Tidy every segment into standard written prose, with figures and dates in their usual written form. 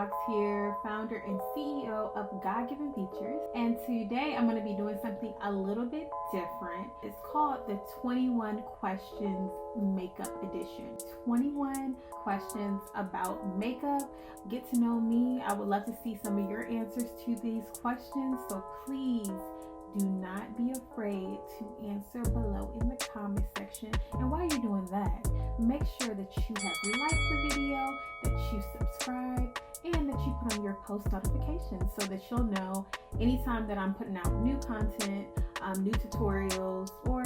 Fox here, founder and CEO of God Given Features. And today I'm going to be doing something a little bit different. It's called the 21 Questions Makeup Edition. 21 questions about makeup. Get to know me. I would love to see some of your answers to these questions. So please do not be afraid to answer below in the comment section. And while you're doing that, make sure that you have liked the video, that you subscribe, and that you put on your post notifications so that you'll know anytime that I'm putting out new content, new tutorials, or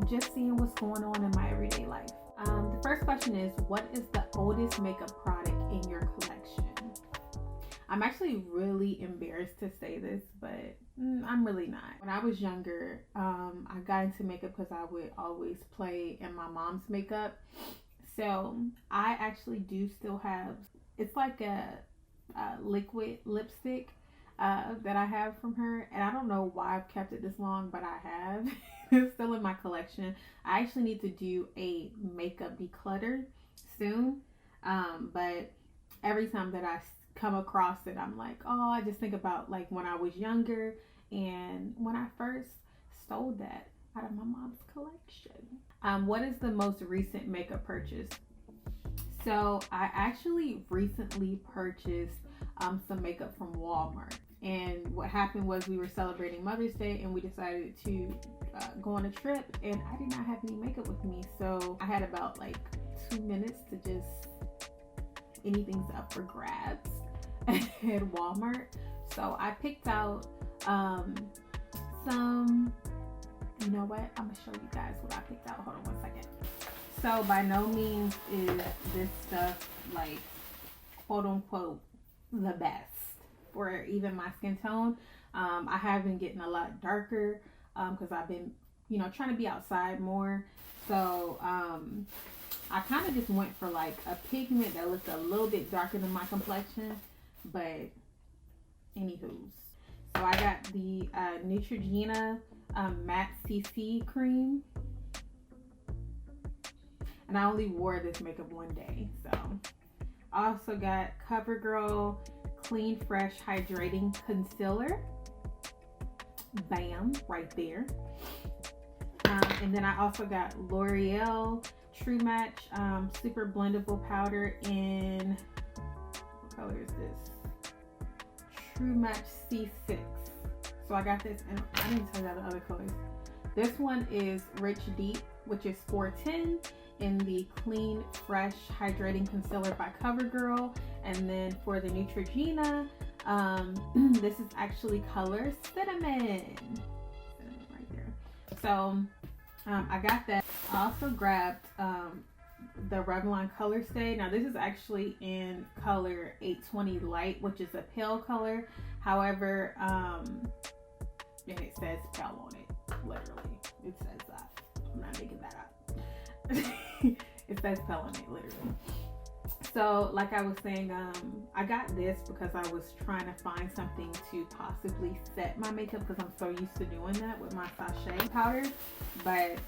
just seeing what's going on in my everyday life. The first question is, what is the oldest makeup product in your collection? I'm actually really embarrassed to say this, but I'm really not. When I was younger, I got into makeup because I would always play in my mom's makeup. So I actually do still have, it's like a liquid lipstick that I have from her. And I don't know why I've kept it this long, but I have. It's still in my collection. I actually need to do a makeup declutter soon. But every time that I come across it, I'm like, oh, I just think about like when I was younger and when I first stole that out of my mom's collection. What is the most recent makeup purchase? So I actually recently purchased some makeup from Walmart, and what happened was we were celebrating Mother's Day and we decided to go on a trip, and I did not have any makeup with me, so I had about like 2 minutes to just, anything's up for grabs at Walmart. So I picked out some, you know what, I'm gonna show you guys what I picked out. Hold on 1 second. So by no means is this stuff like quote unquote the best for even my skin tone. I have been getting a lot darker because I've been, you know, trying to be outside more. So I kind of just went for like a pigment that looked a little bit darker than my complexion, but anywho's. So I got the Neutrogena Matte CC cream, and I only wore this makeup one day. So I also got Covergirl Clean Fresh Hydrating Concealer. Bam, right there. And then I also got L'Oreal True Match Super Blendable Powder in, what color is this? True Match C6. So I got this, and I didn't tell you the other colors. This one is Rich Deep, which is 410 in the Clean Fresh Hydrating Concealer by Covergirl. And then for the Neutrogena, this is actually color Cinnamon. Cinnamon right there. So I got that. I also grabbed the Revlon Colorstay. Now this is actually in color 820 Light, which is a pale color. However, and it says pale on it. Literally, it says that. I'm not making that up. It says pale on it, literally. So like I was saying, I got this because I was trying to find something to possibly set my makeup because I'm so used to doing that with my sachet powder. But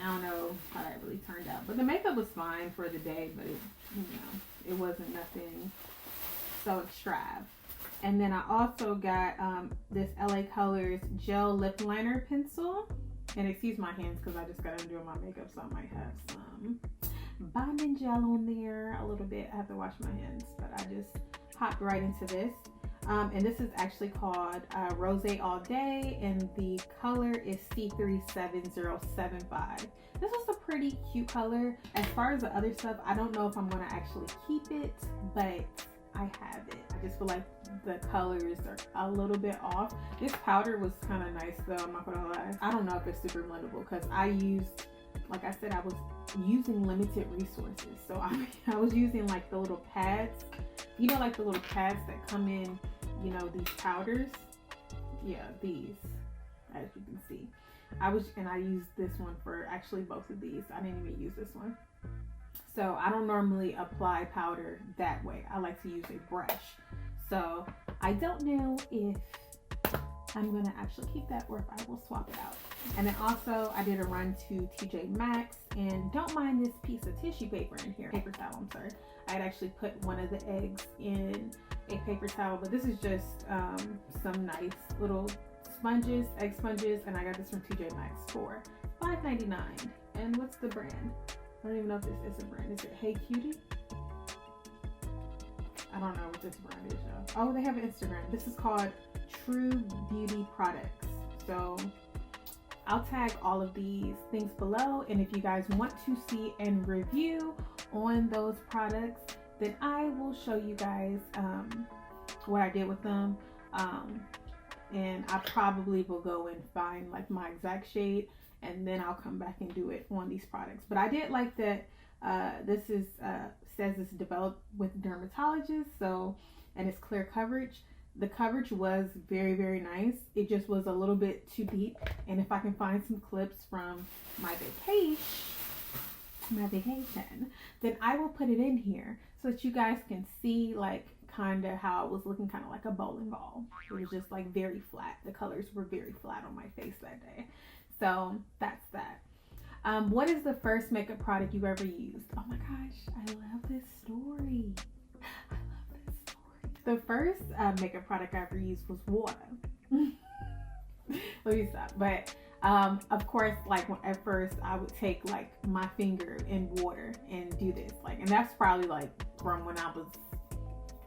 I don't know how that really turned out. But the makeup was fine for the day, but it, you know, it wasn't nothing so extra. And then I also got this LA Colors Gel Lip Liner Pencil. And excuse my hands because I just got done doing my makeup, so I might have some bonding gel on there a little bit. I have to wash my hands, but I just hopped right into this. And this is actually called Rose All Day, and the color is C37075. This was a pretty cute color. As far as the other stuff, I don't know if I'm going to actually keep it, but I have it. I just feel like the colors are a little bit off. This powder was kind of nice though, I'm not gonna lie. I don't know if it's super blendable because I used, like I said, I was using limited resources. So I was using like the little pads, you know, like the little pads that come in, you know, these powders. Yeah, these, as you can see. I used this one for actually both of these. I didn't even use this one. So I don't normally apply powder that way. I like to use a brush. So I don't know if I'm gonna actually keep that, or if I will swap it out. And then also I did a run to TJ Maxx, and don't mind this piece of tissue paper in here, paper towel, I'm sorry. I had actually put one of the eggs in a paper towel, but this is just some nice little sponges, egg sponges, and I got this from TJ Maxx for $5.99. And what's the brand? I don't even know if this is a brand. Is it Hey Cutie? I don't know what this brand is, y'all. Oh, they have an Instagram. This is called True Beauty Products. So I'll tag all of these things below, and if you guys want to see and review on those products, then I will show you guys what I did with them, and I probably will go and find like my exact shade, and then I'll come back and do it on these products. But I did like that this is says it's developed with dermatologists, so, and it's clear coverage. The coverage was very, very nice. It just was a little bit too deep. And if I can find some clips from my vacation, then I will put it in here so that you guys can see like kind of how it was looking, kind of like a bowling ball. It was just like very flat. The colors were very flat on my face that day. So that's that. What is the first makeup product you ever used? Oh my gosh, I love this story. The first makeup product I ever used was water. Let me stop. But of course, like at first I would take like my finger in water and do this, like, and that's probably like from when I was,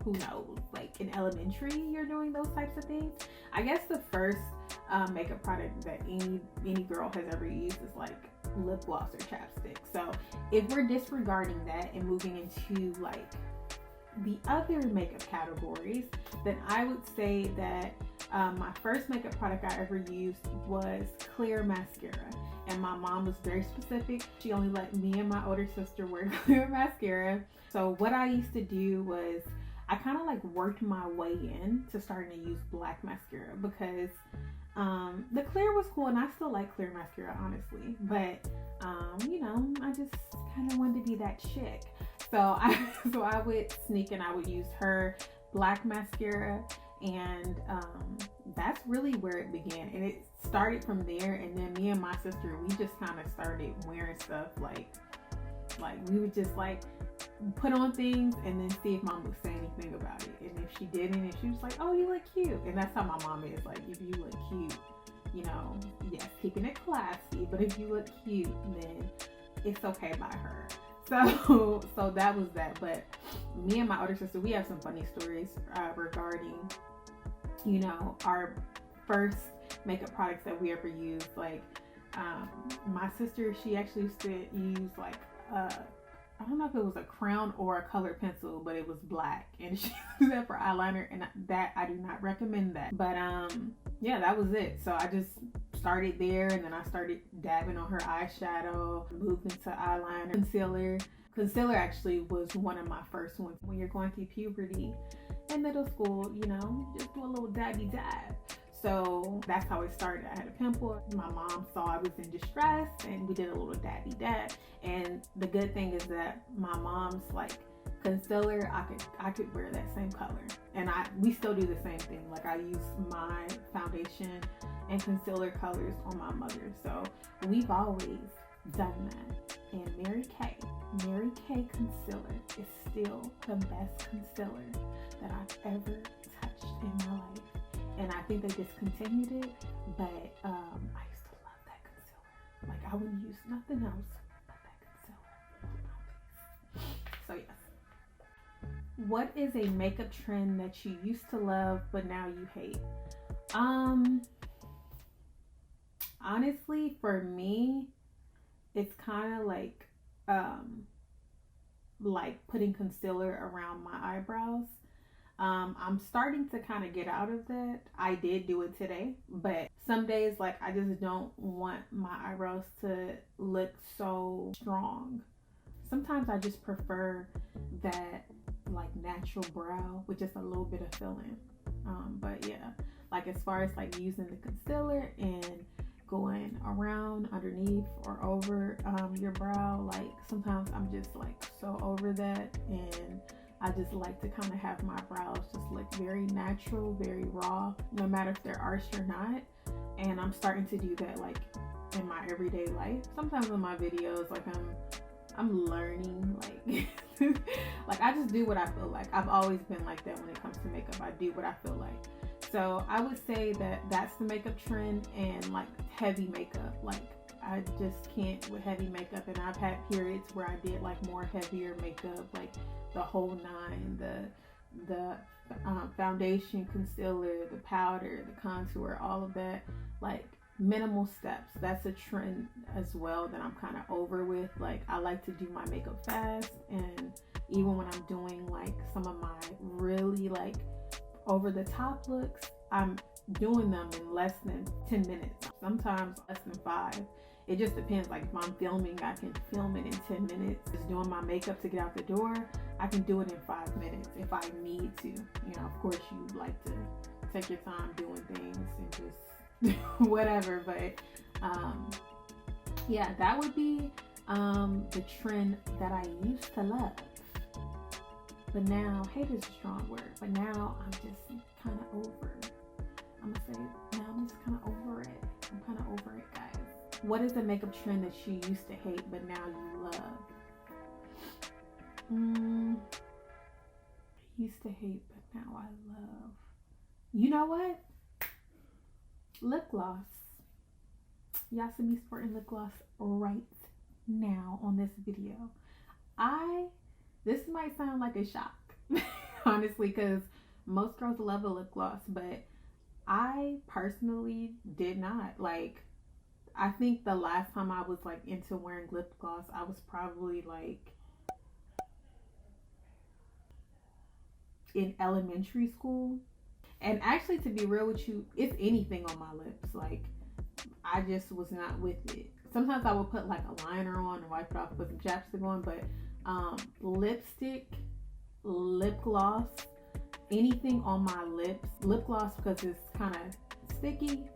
who knows, like in elementary, you're doing those types of things. I guess the first makeup product that any girl has ever used is like lip gloss or chapstick. So if we're disregarding that and moving into like the other makeup categories, then I would say that my first makeup product I ever used was clear mascara, and my mom was very specific. She only let me and my older sister wear clear mascara. So what I used to do was I kind of like worked my way in to starting to use black mascara, because the clear was cool, and I still like clear mascara honestly, but you know, I just kind of wanted to be that chick. So I would sneak and I would use her black mascara, and that's really where it began. And it started from there, and then me and my sister, we just kind of started wearing stuff like we would just like put on things and then see if mom would say anything about it. And if she didn't, and she was like, oh, you look cute. And that's how my mom is. Like, if you look cute, you know, yes, keeping it classy, but if you look cute, then it's okay by her. So that was that. But me and my older sister, we have some funny stories regarding, you know, our first makeup products that we ever used. Like my sister, she actually used to use like I don't know if it was a crown or a colored pencil, but it was black, and she used that for eyeliner, and that I do not recommend that. But yeah, that was it. So I just started there, and then I started dabbing on her eyeshadow, moved into eyeliner, concealer. Concealer actually was one of my first ones. When you're going through puberty in middle school, you know, just do a little dabby dab. So that's how it started. I had a pimple. My mom saw I was in distress, and we did a little dabby dab. And the good thing is that my mom's like concealer, I could wear that same color, and we still do the same thing. Like, I use my foundation and concealer colors on my mother. So we've always done that. And Mary Kay concealer is still the best concealer that I've ever touched in my life. And I think they discontinued it, but I used to love that concealer. Like, I wouldn't use nothing else but that concealer. So yes. What is a makeup trend that you used to love but now you hate? Honestly, for me, it's kind of like putting concealer around my eyebrows. I'm starting to kind of get out of that. I did do it today, but some days, like, I just don't want my eyebrows to look so strong. Sometimes I just prefer that like natural brow with just a little bit of filling. But yeah, like as far as like using the concealer and going around, underneath, or over your brow, like sometimes I'm just like so over that, and I just like to kind of have my brows just look very natural, very raw, no matter if they're arched or not. And I'm starting to do that like in my everyday life. Sometimes in my videos, like I'm learning, like like I just do what I feel like. I've always been like that when it comes to makeup. I do what I feel like. So I would say that that's the makeup trend, and like heavy makeup. Like I just can't with heavy makeup, and I've had periods where I did like more heavier makeup, like the whole nine, the foundation, concealer, the powder, the contour, all of that, like minimal steps. That's a trend as well that I'm kind of over with. Like I like to do my makeup fast, and even when I'm doing like some of my really like over the top looks, I'm doing them in less than 10 minutes, sometimes less than 5. It just depends. Like if I'm filming, I can film it in 10 minutes. Just doing my makeup to get out the door, I can do it in 5 minutes if I need to. You know, of course you like to take your time doing things and just whatever, but yeah, that would be the trend that I used to love. But now, hate is a strong word, but now I'm just kind of over. I'm gonna say now I'm just kind of over it. I'm kind of over it, guys. What is the makeup trend that you used to hate but now you love? I used to hate but now I love. You know what? Lip gloss. Y'all see me sporting lip gloss right now on this video. This might sound like a shock, honestly, because most girls love a lip gloss, but I personally did not. Like, I think the last time I was like into wearing lip gloss, I was probably like in elementary school. And actually, to be real with you, it's anything on my lips. Like, I just was not with it. Sometimes I would put like a liner on and wipe it off, put some chapstick on, but lipstick, lip gloss, anything on my lips, lip gloss, because it's kind of sticky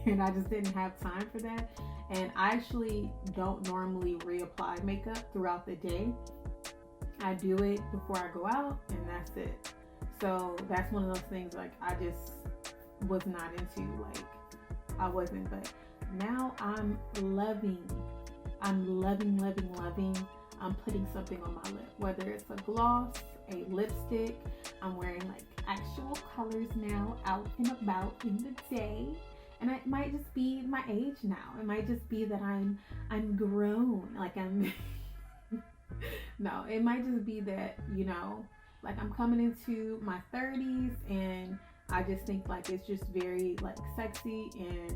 and I just didn't have time for that. And I actually don't normally reapply makeup throughout the day. I do it before I go out and that's it. So that's one of those things like I just was not into, like I wasn't, but now I'm loving. I'm putting something on my lip, whether it's a gloss, a lipstick. I'm wearing like actual colors now out and about in the day. And it might just be my age now. It might just be that I'm grown. Like I'm no, it might just be that, you know, like I'm coming into my 30s and I just think like it's just very like sexy, and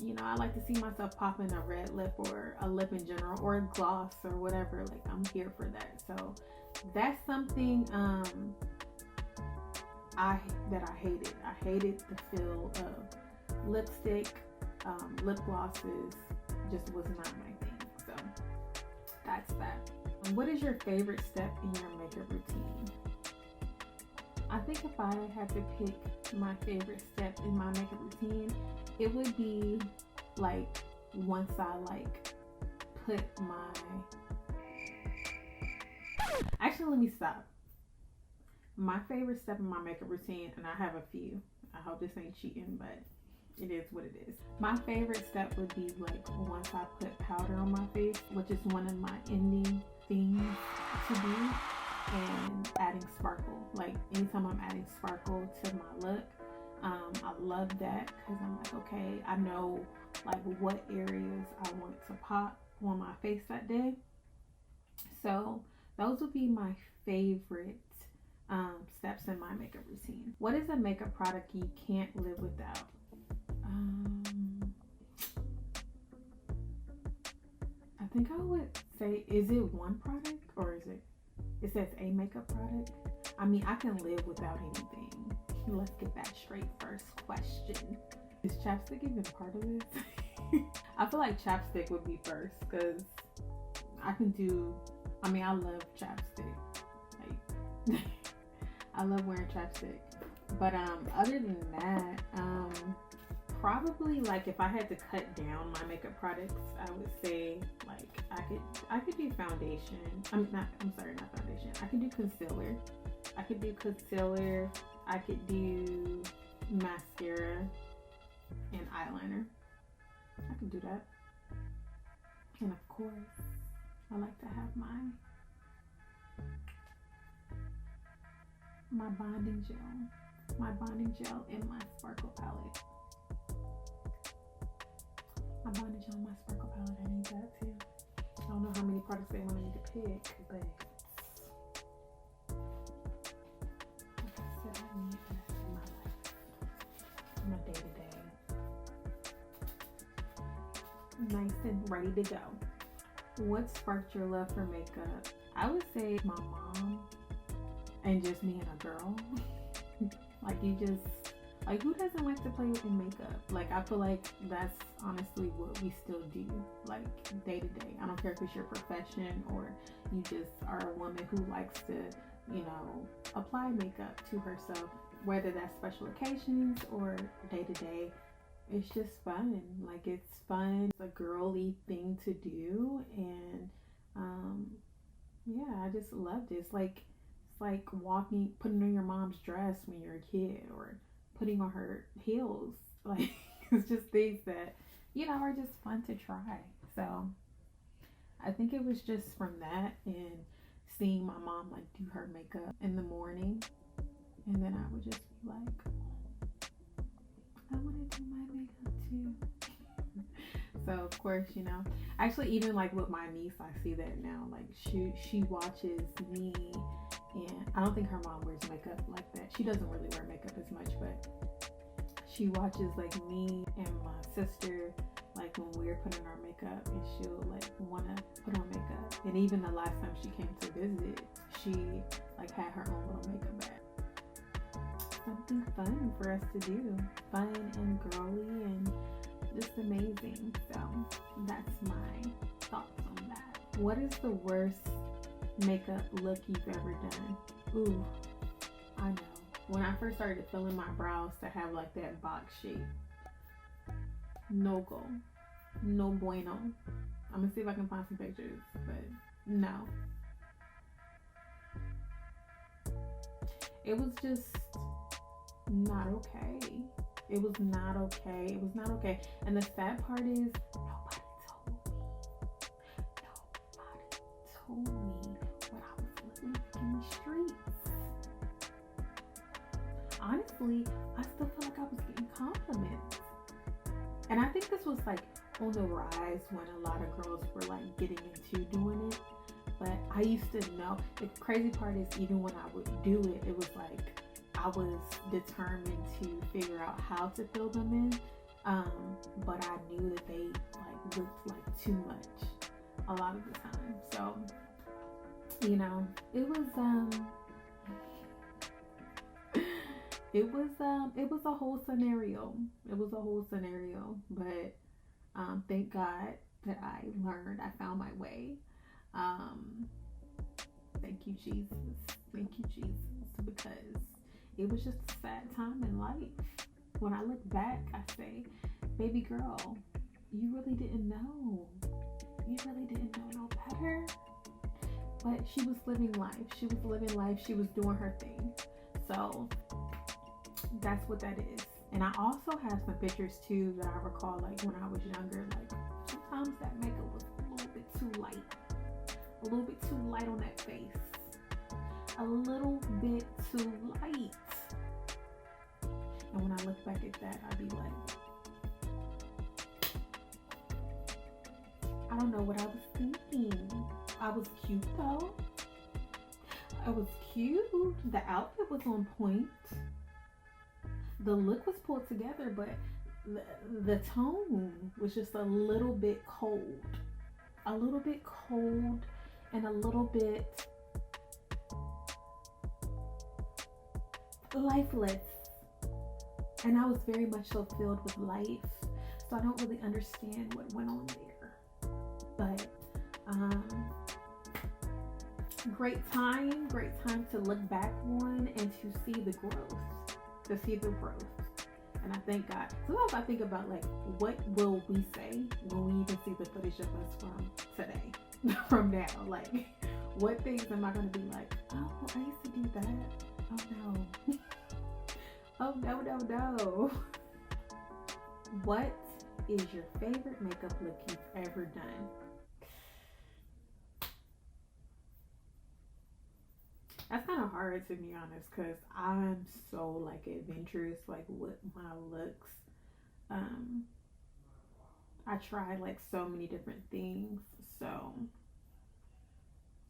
you know, I like to see myself popping a red lip or a lip in general or a gloss or whatever. Like I'm here for that. So that's something I hated. I hated the feel of lipstick, lip glosses. Just was not my thing. So that's that. What is your favorite step in your makeup routine? I think if I had to pick my favorite step in my makeup routine, it would be like once I like put my, actually let me stop. My favorite step in my makeup routine, and I have a few, I hope this ain't cheating, but it is what it is. My favorite step would be like once I put powder on my face, which is one of my ending things to do, and adding sparkle. Like anytime I'm adding sparkle to my look, I love that because I'm like, okay, I know like what areas I want to pop on my face that day. So those would be my favorite steps in my makeup routine. What is a makeup product you can't live without? I think I would say, is it one product or is it says a makeup product? I mean, I can live without anything. Let's get that straight. First question. Is chapstick even part of this? I feel like chapstick would be first because I love chapstick. Like, I love wearing chapstick. But other than that, probably, like, if I had to cut down my makeup products, I would say, like, I could do foundation. I'm sorry, not foundation. I could do concealer. I could do mascara and eyeliner. I could do that. And of course, I like to have my bonding gel in my sparkle palette. My bonding gel in my sparkle palette, I need that too. I don't know how many products they want me to pick, but like I said, I need that in my life, my day to day. Nice and ready to go. What sparked your love for makeup? I would say my mom and just me and a girl. Like, you just, like, who doesn't like to play with makeup? Like, I feel like that's honestly what we still do, like, day to day. I don't care if it's your profession or you just are a woman who likes to, you know, apply makeup to herself, whether that's special occasions or day to day. It's just fun. Like, it's fun. It's a girly thing to do. And yeah, I just love this. Like, it's like putting on your mom's dress when you're a kid, or putting on her heels. Like, it's just things that, you know, are just fun to try. So I think it was just from that, and seeing my mom, like, do her makeup in the morning, and then I would just be like, I want to do my makeup too. So of course, you know, actually, even like with my niece, I see that now. Like, she watches me, and I don't think her mom wears makeup like that. She doesn't really wear makeup as much, but she watches like me and my sister, like when we're putting our makeup, and she'll like want to put on makeup. And even the last time she came to visit, she like had her own little makeup bag. Something fun for us to do, fun and girly and just amazing. So that's my thoughts on that. What is the worst makeup look you've ever done? Ooh, I know. When I first started filling my brows to have like that box shape, no go, no bueno. I'm gonna see if I can find some pictures, but no. It was just not okay. It was not okay. It was not okay. And the sad part is, nobody told me what I was looking like in the streets. Honestly, I still feel like I was getting compliments. And I think this was like on the rise when a lot of girls were like getting into doing it. But I used to know. The crazy part is, even when I would do it, it was like I was determined to figure out how to fill them in, but I knew that they like looked like too much a lot of the time. So, you know, it was a whole scenario. It was a whole scenario, but thank God that I learned. I found my way. Thank you, Jesus. Thank you, Jesus, because it was just a sad time in life. When I look back, I say, baby girl, you really didn't know. You really didn't know no better. But she was living life. She was living life. She was doing her thing. So that's what that is. And I also have some pictures too that I recall, like when I was younger, like sometimes that makeup was a little bit too light. A little bit too light on that face. A little bit too light. And when I look back at that, I'd be like, I don't know what I was thinking. I was cute though. I was cute. The outfit was on point. The look was pulled together, but the tone was just a little bit cold. A little bit cold and a little bit lifeless. And I was very much so filled with life. So I don't really understand what went on there. But great time to look back on and to see the growth. And I thank God. Sometimes I think about like, what will we say when we even see the footage of us from today, from now? Like, what things am I going to be like, oh, I used to do that. Oh no. Oh no. What is your favorite makeup look you've ever done? That's kind of hard, to be honest, because I'm so like adventurous like with my looks. I tried like so many different things, so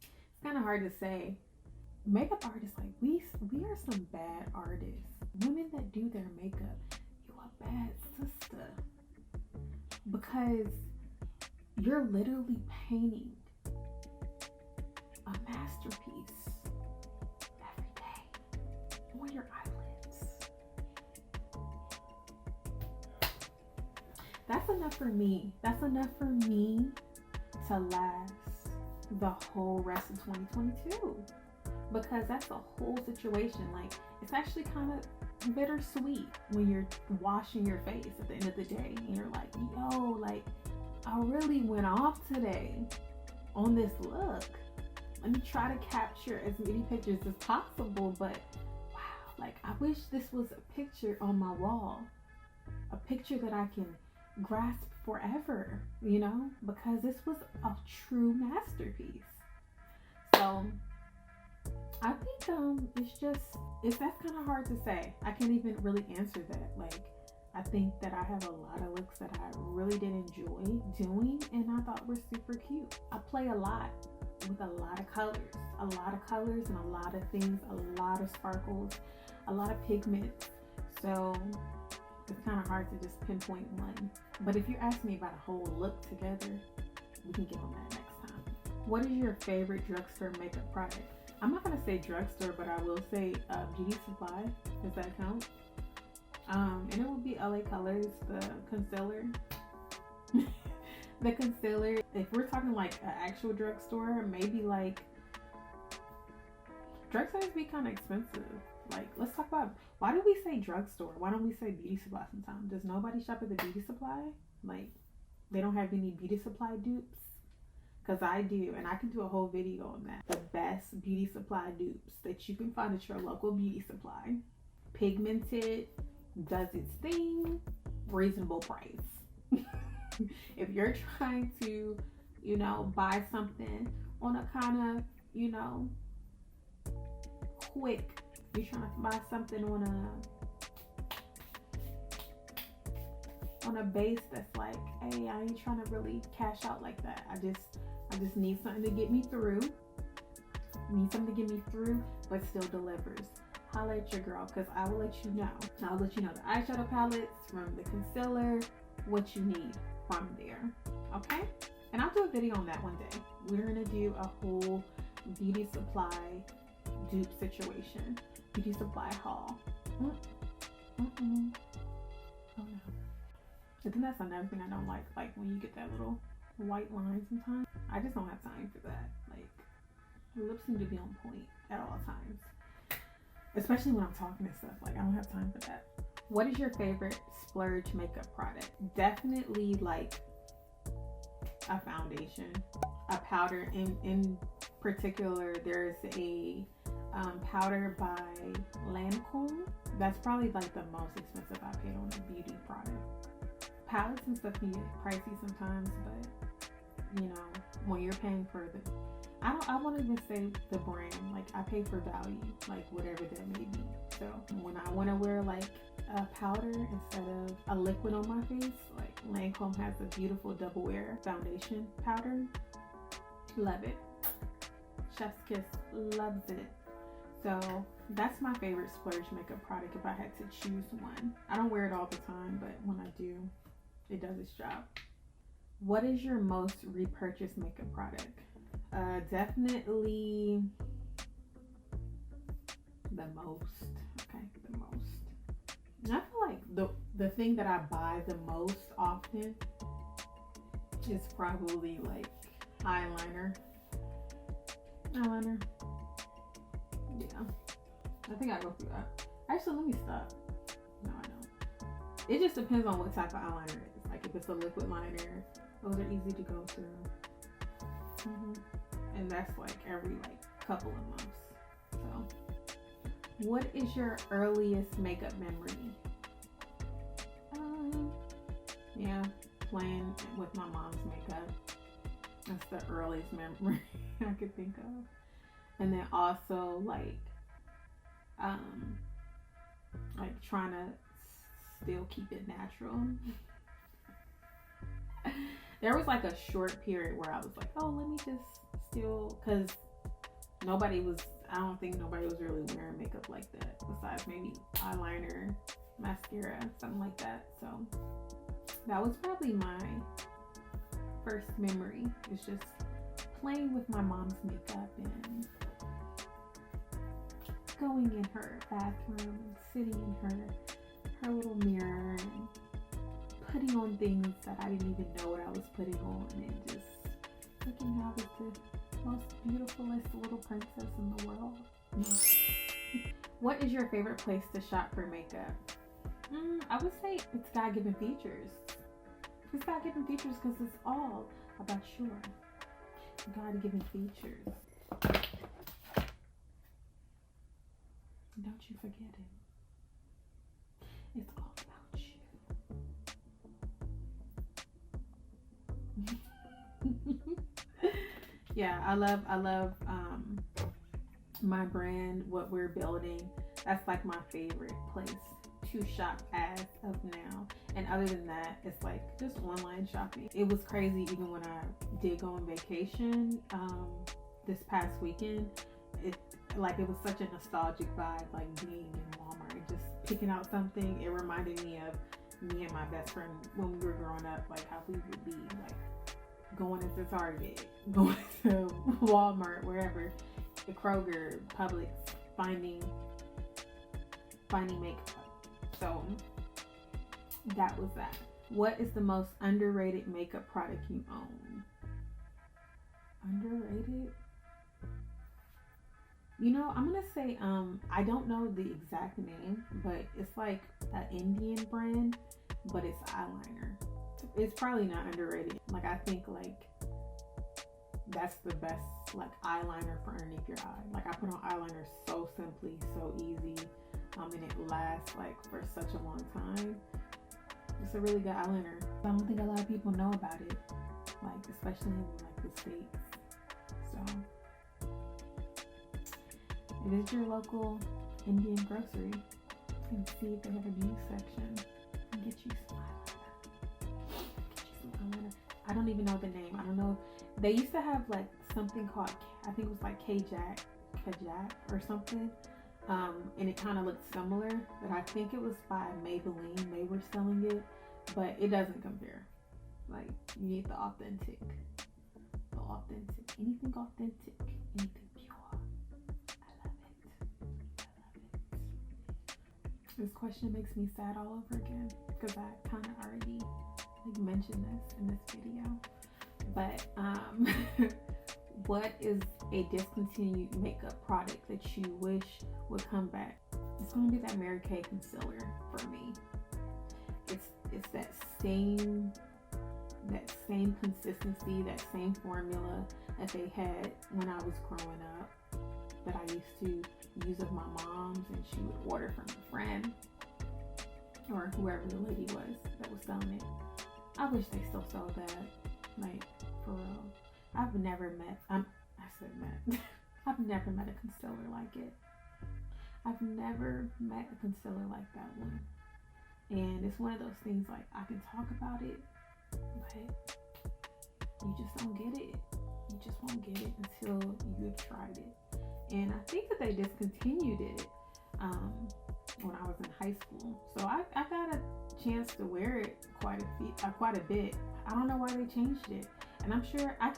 it's kind of hard to say. Makeup artists, like we are some bad artists. Women that do their makeup, you a bad sister, because you're literally painting a masterpiece every day on your eyelids. That's enough for me. That's enough for me to last the whole rest of 2022. Because that's the whole situation. Like, it's actually kind of bittersweet when you're washing your face at the end of the day and you're like, yo, like, I really went off today on this look. Let me try to capture as many pictures as possible, but wow, like, I wish this was a picture on my wall, a picture that I can grasp forever, you know, because this was a true masterpiece. So I think that's kind of hard to say. I can't even really answer that. Like, I think that I have a lot of looks that I really did enjoy doing and I thought were super cute. I play a lot with a lot of colors and a lot of things, a lot of sparkles, a lot of pigments. So it's kind of hard to just pinpoint one. But if you ask me about a whole look together, we can get on that next time. What is your favorite drugstore makeup product? I'm not going to say drugstore, but I will say beauty supply. Does that count? And it will be LA Colors, the concealer. The concealer, if we're talking like an actual drugstore, maybe like, drugstores be kind of expensive. Like, let's talk about, why do we say drugstore? Why don't we say beauty supply sometimes? Does nobody shop at the beauty supply? Like, they don't have any beauty supply dupes? Because I do, and I can do a whole video on that. The best beauty supply dupes that you can find at your local beauty supply. Pigmented, does its thing, reasonable price. If you're trying to, you know, buy something on a kind of, you know, quick, you're trying to buy something on a base that's like, hey, I ain't trying to really cash out like that. I just need something to get me through. But still delivers. Holla at your girl, because I will let you know. I'll let you know the eyeshadow palettes from the concealer, what you need from there. Okay? And I'll do a video on that one day. We're going to do a whole beauty supply dupe situation. Beauty supply haul. Oh no. I think that's another thing I don't like when you get that little white line sometimes. I just don't have time for that. Like, your lips need to be on point at all times. Especially when I'm talking and stuff. Like, I don't have time for that. What is your favorite Splurge makeup product? Definitely like a foundation, a powder. In particular, there's a powder by Lancome. That's probably like the most expensive I paid on a beauty product. Palettes and stuff can get pricey sometimes, but you know, when you're paying for the, I won't even say the brand, like I pay for value, like whatever that may be. So when I want to wear like a powder instead of a liquid on my face, like Lancome has a beautiful double wear foundation powder. Love it. Chef's kiss, loves it. So that's my favorite Splurge makeup product if I had to choose one. I don't wear it all the time, but when I do, it does its job. What is your most repurchased makeup product? Definitely the most. Okay, the most. And I feel like the thing that I buy the most often is probably like eyeliner. Yeah, I think I go through that. Actually, let me stop. No, I don't. It just depends on what type of eyeliner it is. Like if it's a liquid liner, those are easy to go through. And that's like every like couple of months. So, what is your earliest makeup memory? Yeah, playing with my mom's makeup. That's the earliest memory I could think of. And then also like trying to still keep it natural. There was like a short period where I was like, oh, let me just still, because I don't think nobody was really wearing makeup like that besides maybe eyeliner, mascara, something like that. So that was probably my first memory. It's just playing with my mom's makeup and going in her bathroom and sitting in her little mirror and putting on things that I didn't even know what I was putting on, and just looking how I was the most beautifulest little princess in the world. What is your favorite place to shop for makeup? I would say it's God Given Features. It's God Given Features because it's all about your God Given Features. Don't you forget it. It's all about you. Yeah, I love my brand, what we're building. That's like my favorite place to shop as of now. And other than that, it's like just online shopping. It was crazy even when I did go on vacation this past weekend. It was such a nostalgic vibe, like being in Walmart and just picking out something. It reminded me of me and my best friend when we were growing up, like how we would be like going into Target, going to Walmart, wherever, the Kroger, Publix, finding makeup. So that was that. What is the most underrated makeup product you own? Underrated? You know, I'm gonna say I don't know the exact name, but it's like an Indian brand, but it's eyeliner. It's probably not underrated. Like I think like that's the best like eyeliner for underneath your eye. Like I put on eyeliner so simply, so easy, and it lasts like for such a long time. It's a really good eyeliner. I don't think a lot of people know about it, like especially in like the States. So visit your local Indian grocery and see if they have a beauty section and get you some eyeliner. I don't even know the name. I don't know. They used to have like something called, I think it was like Kajak or something. And it kind of looked similar, but I think it was by Maybelline. They were selling it, but it doesn't compare. Like you need the authentic, anything authentic, anything pure. I love it. This question makes me sad all over again because I kind of already like mentioned this in this video. But what is a discontinued makeup product that you wish would come back? It's gonna be that Mary Kay concealer for me. It's that same consistency, that same formula that they had when I was growing up, that I used to use of my mom's, and she would order from a friend or whoever the lady was that was selling it. I wish they still sold that, like for real. I've never met I've never met a concealer like it. I've never met a concealer like that one. And it's one of those things like I can talk about it, but you just don't get it. You just won't get it until you've tried it. And I think that they discontinued it when I was in high school. So I got a chance to wear it quite a bit. I don't know why they changed it. And I'm sure I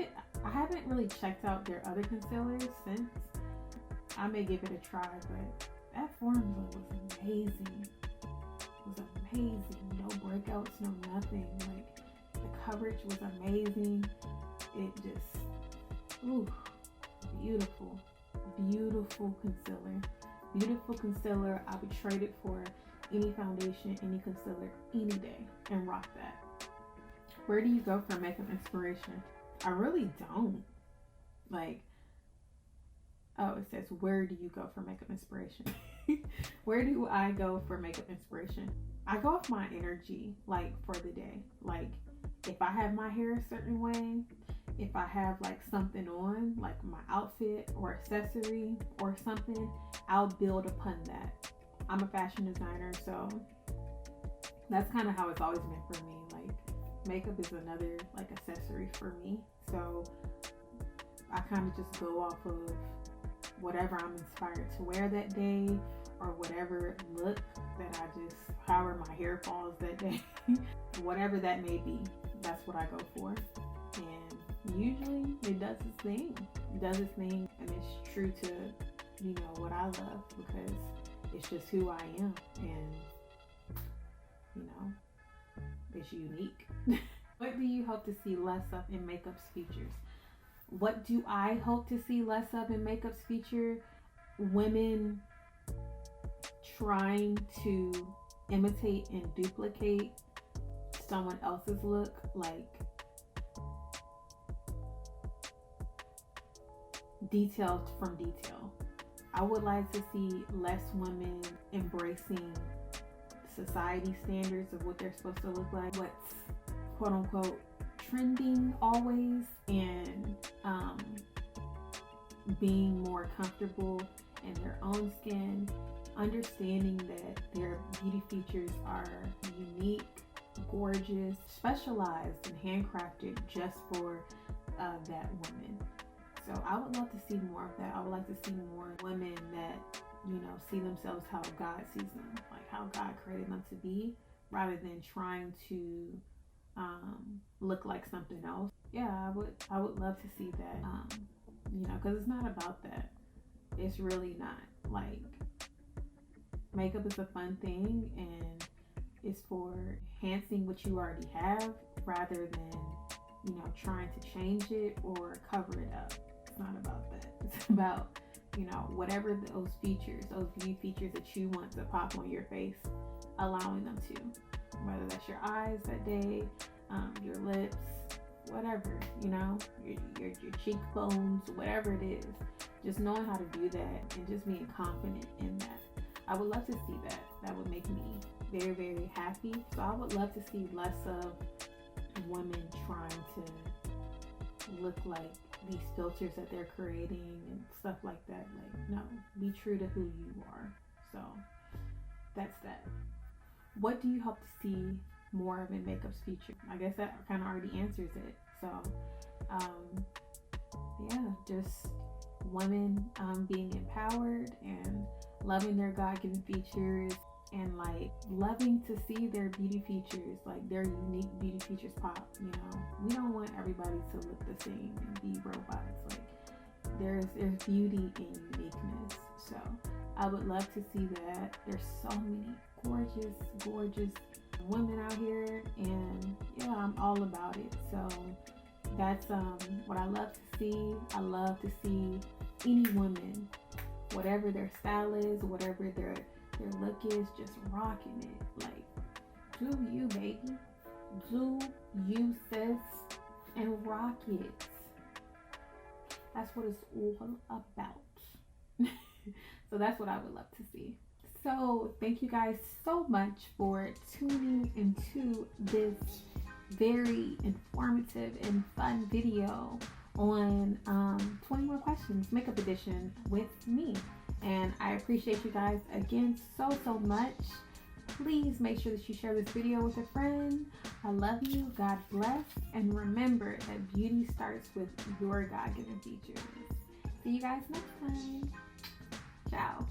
haven't really checked out their other concealers since. I may give it a try, but that formula was amazing. It was amazing. No breakouts, no nothing. Like the coverage was amazing. It just, ooh, beautiful concealer. Beautiful concealer. I would trade it for any foundation, any concealer, any day, and rock that. Where do you go for makeup inspiration? I really don't. Like, oh, it says, where do you go for makeup inspiration? Where do I go for makeup inspiration? I go off my energy, like, for the day. Like, if I have my hair a certain way, if I have, like, something on, like my outfit or accessory or something, I'll build upon that. I'm a fashion designer, so that's kind of how it's always been for me. Like, makeup is another, like, accessory for me. So I kind of just go off of whatever I'm inspired to wear that day, or whatever look that I just, however my hair falls that day, whatever that may be, that's what I go for. And usually it does its thing. It does its thing, and it's true to, you know, what I love, because it's just who I am, and, you know, it's unique. What do you hope to see less of in makeup's features? What do I hope to see less of in makeup's feature? Women trying to imitate and duplicate someone else's look, like detail from detail. I would like to see less women embracing society standards of what they're supposed to look like, what's quote unquote trending always, and being more comfortable in their own skin, understanding that their beauty features are unique, gorgeous, specialized, and handcrafted just for that woman. So I would love to see more of that. I would like to see more women that, you know, see themselves how God sees them, like how God created them to be, rather than trying to look like something else. Yeah, I would love to see that. You know, because it's not about that. It's really not. Like, makeup is a fun thing, and it's for enhancing what you already have, rather than, you know, trying to change it or cover it up. It's not about that. It's about, you know, whatever those features, those beauty features that you want to pop on your face, allowing them to. Whether that's your eyes that day, your lips, whatever, you know, your cheekbones, whatever it is. Just knowing how to do that and just being confident in that. I would love to see that. That would make me very, very happy. So I would love to see less of women trying to look like these filters that they're creating and stuff like that. Like, no, be true to who you are. So that's that. What do you hope to see more of in makeup's feature? I guess that kind of already answers it. So yeah, just women being empowered and loving their God-given features, and like loving to see their beauty features, like their unique beauty features pop. You know, we don't want everybody to look the same and be robots. Like, there's beauty in uniqueness. So I would love to see that. There's so many gorgeous women out here, and yeah, I'm all about it. So that's what I love to see. I love to see any woman, whatever their style is, whatever their look is, just rocking it. Like, do you, baby? Do you, sis? And rock it. That's what it's all about. So that's what I would love to see. So thank you guys so much for tuning into this very informative and fun video on 21 questions makeup edition with me. And I appreciate you guys again so much. Please make sure that you share this video with a friend. I love you. God bless. And remember that beauty starts with your God-given features. See you guys next time. Ciao.